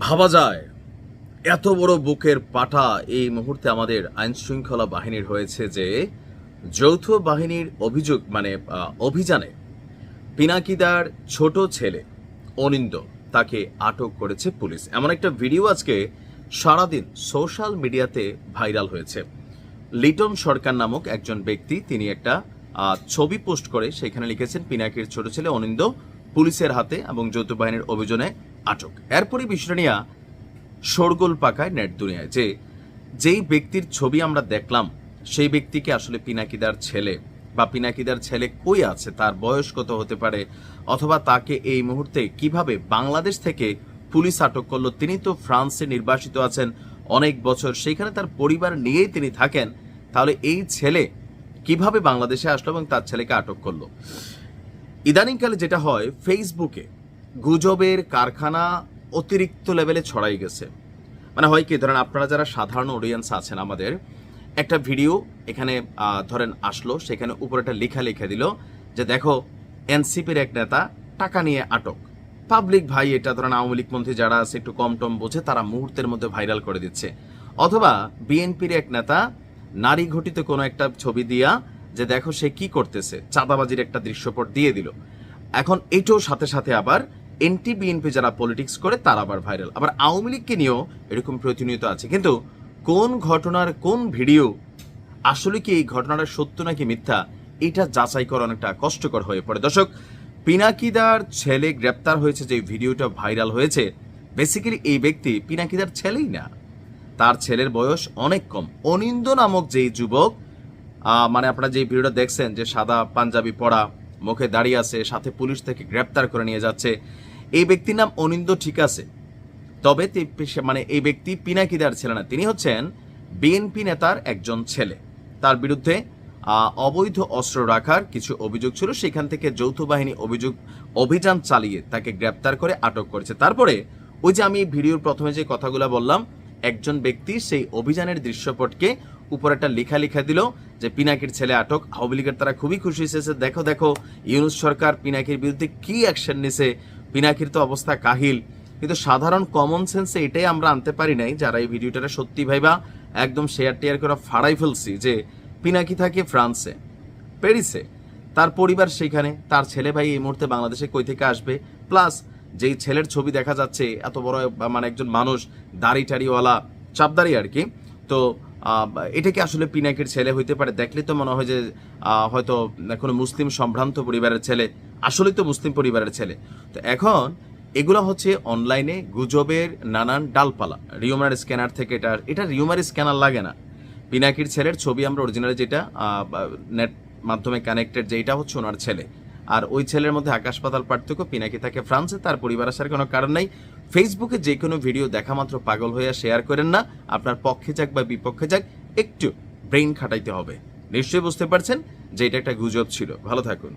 ভাবা যায় এত বড় বুকের পাটা এই মুহূর্তে আমাদের আইন শৃঙ্খলা বাহিনীর হয়েছে যে যৌথ বাহিনীর অভিযানে পিনাকিদার ছোট ছেলে অনিন্দ তাকে আটক করেছে পুলিশ। এমন একটা ভিডিও আজকে সারাদিন সোশ্যাল মিডিয়াতে ভাইরাল হয়েছে। লিটন সরকার নামক একজন ব্যক্তি তিনি একটা ছবি পোস্ট করে সেখানে লিখেছেন পিনাকির ছোট ছেলে অনিন্দ পুলিশের হাতে এবং যৌথ বাহিনীর অভিযানে আটক। এরপরই বিষয়টা নিয়ে শোরগোল পাকায় নেট দুনিয়ায় যে যেই ব্যক্তির ছবি আমরা দেখলাম সেই ব্যক্তিকে আসলে পিনাকিদার ছেলে বা পিনাকিদার ছেলে কই আছে, তার বয়স কত হতে পারে, অথবা তাকে এই মুহূর্তে কিভাবে বাংলাদেশ থেকে পুলিশ আটক করলো। তিনি তো ফ্রান্সে নির্বাসিত আছেন অনেক বছর, সেইখানে তার পরিবার নিয়েই তিনি থাকেন। তাহলে এই ছেলে কিভাবে বাংলাদেশে আসলো এবং তার ছেলেকে আটক করলো। ইদানিংকালে যেটা হয়, ফেসবুকে গুজবের কারখানা অতিরিক্ত লেভেলে ছড়াই গেছে। মানে হয় কি, ধরেন আপনারা যারা সাধারণ অডিয়েন্স আছেন, আমাদের একটা ভিডিও এখানে ধরেন আসলো, সেখানে উপরে একটা লেখা লিখে দিল যে দেখো এনসিপির এক নেতা টাকা নিয়ে আটক। পাবলিক ভাই এটা ধরেন আওয়ামী লীগ মন্ত্রী যারা আছে একটু কম টম বোঝে তারা মুহূর্তের মধ্যে ভাইরাল করে দিচ্ছে। অথবা বিএনপির এক নেতা নারী ঘটিত কোনো একটা ছবি দিয়া যে দেখো সে কি করতেছে, চাঁদাবাজির একটা দৃশ্যপট দিয়ে দিল। এখন এটাও সাথে সাথে আবার এনটি বিএনপি যারা পলিটিক্স করে তারা আবার ভাইরাল। আবার আওয়ামী লীগকে নিয়েও এরকম প্রতিনিয়ত আছে। কিন্তু কোন ঘটনার কোন ভিডিও আসলে কি এই ঘটনাটা সত্য নাকি মিথ্যা, এটা যাচাই করা অনেকটা কষ্টকর হয়ে পড়ে। দর্শক, পিনাকিদার ছেলে গ্রেপ্তার হয়েছে, যে ভিডিওটা ভাইরাল হয়েছে, বেসিক্যালি এই ব্যক্তি পিনাকিদার ছেলেই না, তার ছেলের বয়স অনেক কম। অনিন্দ নামক যেই যুবক, মানে আপনারা যে ভিডিওটা দেখছেন যে সাদা পাঞ্জাবি পরা, মুখে দাঁড়িয়ে আছে, সাথে পুলিশ থেকে গ্রেপ্তার করে নিয়ে যাচ্ছে, এই ব্যক্তির নাম অনিন্দ, ঠিক আছে। তবে মানে এই ব্যক্তি পিনাকিদার ছেলে না, তিনি হচ্ছেন বিএনপি নেতার একজন ছেলে। তার বিরুদ্ধে অবৈধ অস্ত্র রাখার কিছু অভিযোগ ছিল, সেখান থেকে যৌথ বাহিনী অভিযান চালিয়ে তাকে গ্রেপ্তার করে আটক করেছে। তারপরে ওই যে আমি ভিডিওর প্রথমে যে কথাগুলো বললাম, একজন ব্যক্তি সেই অভিযানের দৃশ্যপটকে উপর একটা লেখা দিল যে পিনাকির ছেলে আটক। আওয়ামী লীগের তারা খুবই খুশি হয়েছে, দেখো দেখো ইউনূস সরকার পিনাকির বিরুদ্ধে কি অ্যাকশন নিছে, পিনাকির তো অবস্থা কাহিল। কিন্তু সাধারণ কমন সেন্সে এটাই আমরা আনতে পারি নাই, যারা এই ভিডিওটা সত্যি ভাইবা একদম শেয়ার করে ফাড়াই ফেলছি, যে পিনাকি থাকে ফ্রান্সে, প্যারিসে, তার পরিবার সেখানে, তার ছেলে ভাই এই মুহূর্তে বাংলাদেশে কই থেকে আসবে। প্লাস যেই ছেলের ছবি দেখা যাচ্ছে, এত বড় মানে একজন মানুষ, দাড়ি টাড়িওয়ালা, চাপদাড়ি আর কি, তো এটা কি আসলে পিনাকির ছেলে হইতে পারে? দেখলে তো মনে হয় যে হয়তো কোনো মুসলিম সম্ভ্রান্ত পরিবারের ছেলে, আসলেই তো মুসলিম পরিবারের ছেলে। তো এখন এগুলো হচ্ছে অনলাইনে গুজবের নানান ডালপালা। রিউমার স্ক্যানার থেকে এটা রিউমার স্ক্যানার লাগে না। পিনাকির ছেলের ছবি আমরা অরিজিনালি যেটা নেট মাধ্যমে কানেক্টেড, যেটা হচ্ছে ওনার ছেলে। আর ওই ছেলের মধ্যে আকাশ পাতাল পার্থক্য। পিনাকি থাকে ফ্রান্সে, তার পরিবার আসার কোনো কারণ নাই। ফেসবুকে যে কোনো ভিডিও দেখা মাত্র পাগল হইয়া শেয়ার করেন না। আপনার পক্ষে যাক বা বিপক্ষে যাক, একটু ব্রেইন খাটাইতে হবে। নিশ্চয়ই বুঝতে পারছেন যে এটা একটা গুজব ছিল। ভালো থাকুন।